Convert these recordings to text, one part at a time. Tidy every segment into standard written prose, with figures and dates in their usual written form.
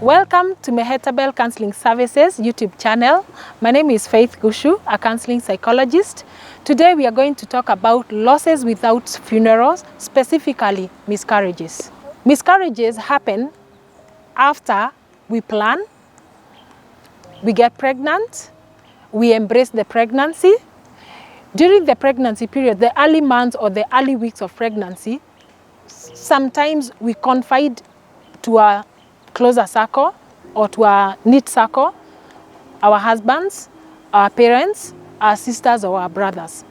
Welcome to Mehetabel Counseling Services YouTube channel. My name is Faith Gushu, a counseling psychologist. Today we are going to talk about losses without funerals, specifically miscarriages. Miscarriages happen after we plan, we get pregnant, we embrace the pregnancy. During the pregnancy period, the early months or the early weeks of pregnancy, sometimes we confide to a closer circle or to a knit circle, our husbands, our parents, our sisters or our brothers.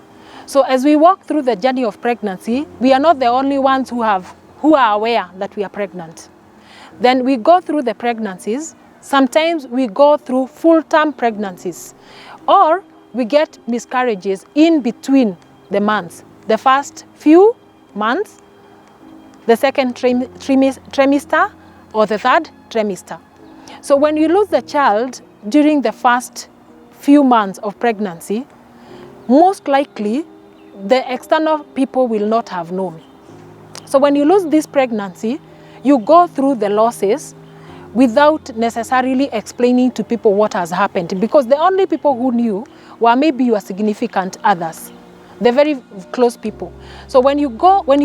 So as we walk through the journey of pregnancy, we are not the only ones who are aware that we are pregnant. Then we go through the pregnancies. Sometimes we go through full-term pregnancies, or we get miscarriages in between the months. The first few months, the second trimester, or the third trimester. So when you lose the child during the first few months of pregnancy, most likely the external people will not have known. So when you lose this pregnancy, you go through the losses without necessarily explaining to people what has happened, because the only people who knew were maybe your significant others, the very close people. So when you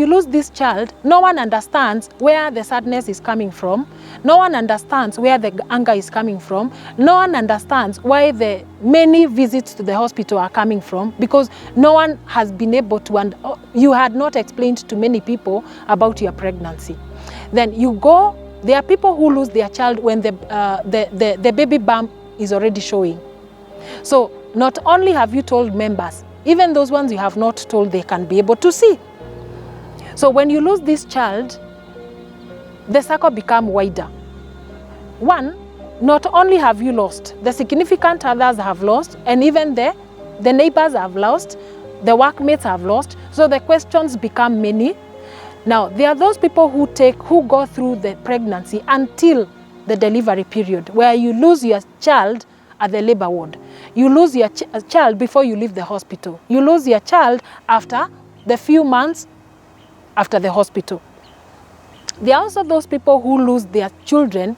lose this child, no one understands where the sadness is coming from. No one understands where the anger is coming from. No one understands why the many visits to the hospital are coming from, because no one has been able to, and you had not explained to many people about your pregnancy. Then you go, there are people who lose their child when the baby bump is already showing. So not only have you told members, even those ones you have not told, they can be able to see. So when you lose this child, the circle becomes wider. One, not only have you lost, the significant others have lost, and even the neighbors have lost, the workmates have lost, so the questions become many. Now, there are those people who go through the pregnancy until the delivery period, where you lose your child at the labor ward. You lose your child before you leave the hospital. You lose your child after the few months after the hospital. There are also those people who lose their children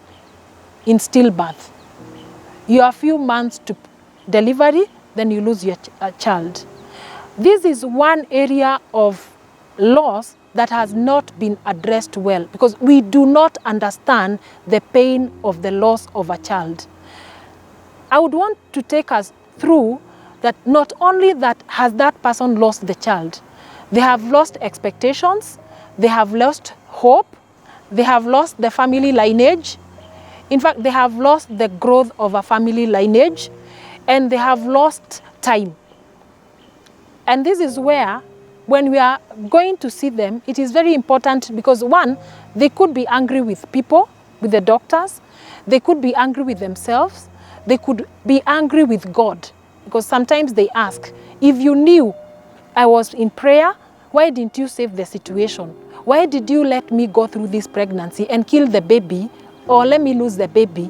in stillbirth. You are a few months to delivery, then you lose your child. This is one area of loss that has not been addressed well, because we do not understand the pain of the loss of a child. I would want to take us through that not only that has that person lost the child, they have lost expectations, they have lost hope, they have lost the family lineage. In fact, they have lost the growth of a family lineage, and they have lost time. And this is where, when we are going to see them, it is very important, because one, they could be angry with people, with the doctors, they could be angry with themselves, they could be angry with God, because sometimes they ask, if you knew I was in prayer, why didn't you save the situation? Why did you let me go through this pregnancy and kill the baby, or let me lose the baby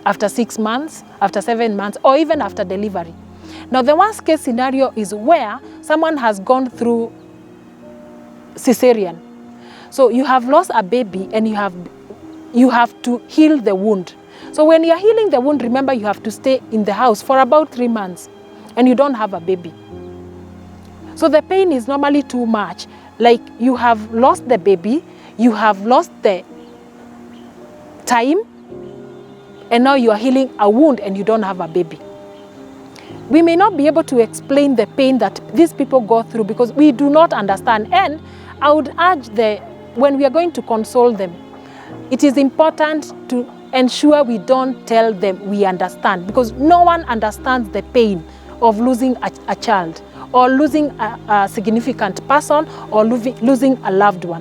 after 6 months, after 7 months, or even after delivery? Now, the worst case scenario is where someone has gone through cesarean. So you have lost a baby and you have to heal the wound. So when you are healing the wound, remember you have to stay in the house for about 3 months, and you don't have a baby. So the pain is normally too much. Like, you have lost the baby, you have lost the time, and now you are healing a wound and you don't have a baby. We may not be able to explain the pain that these people go through, because we do not understand. And I would urge when we are going to console them, it is important to ensure we don't tell them we understand, because no one understands the pain of losing a child, or losing a significant person, or losing a loved one.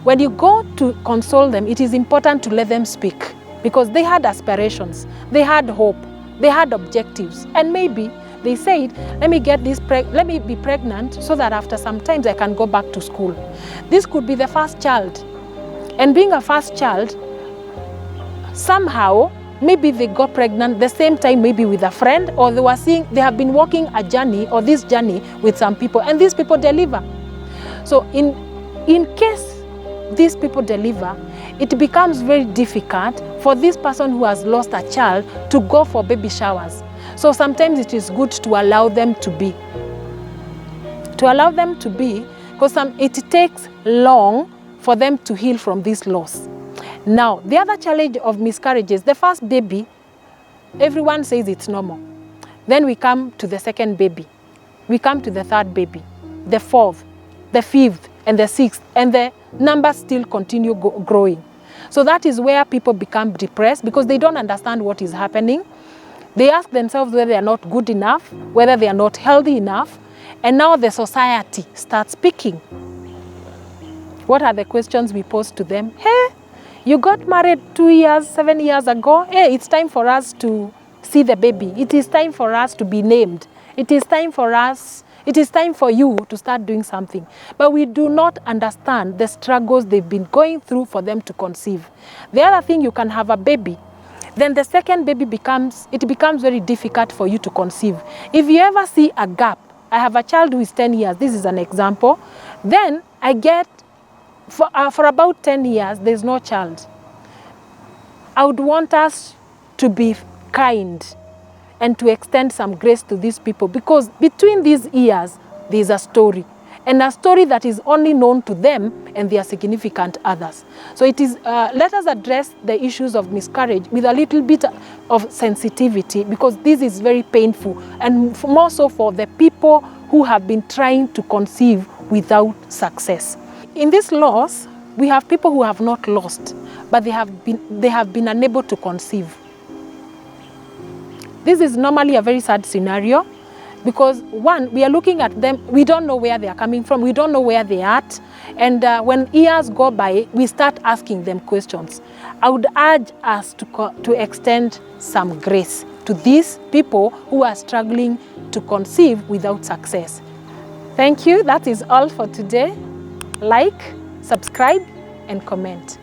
When you go to console them, it is important to let them speak, because they had aspirations, they had hope, they had objectives, and maybe they said, let me be pregnant so that after some time I can go back to school. This could be the first child, and being a first child, somehow maybe they got pregnant the same time, maybe with a friend, or they have been walking a journey, or this journey with some people, and these people deliver. So in case these people deliver, it becomes very difficult for this person who has lost a child to go for baby showers. So sometimes it is good to allow them to be. Because it takes long for them to heal from this loss. Now, the other challenge of miscarriages, the first baby, everyone says it's normal. Then we come to the second baby. We come to the third baby, the fourth, the fifth, and the sixth, and the numbers still continue growing. So that is where people become depressed because they don't understand what is happening. They ask themselves whether they are not good enough, whether they are not healthy enough, and now the society starts speaking. What are the questions we pose to them? Hey, you got married 7 years ago. Hey, it's time for us to see the baby. It is time for us to be named. It is time for you to start doing something. But we do not understand the struggles they've been going through for them to conceive. The other thing, you can have a baby, then the second baby becomes very difficult for you to conceive. If you ever see a gap, I have a child who is 10 years, this is an example, then I get, for about 10 years, there's no child. I would want us to be kind and to extend some grace to these people because between these years, there's a story. And a story that is only known to them and their significant others. So it is, let us address the issues of miscarriage with a little bit of sensitivity because this is very painful and more so for the people who have been trying to conceive without success. In this loss, we have people who have not lost, but they have been unable to conceive. This is normally a very sad scenario because one, we are looking at them, we don't know where they are coming from, we don't know where they are at, and when years go by, we start asking them questions. I would urge us to extend some grace to these people who are struggling to conceive without success. Thank you, that is all for today. Like, subscribe, and comment.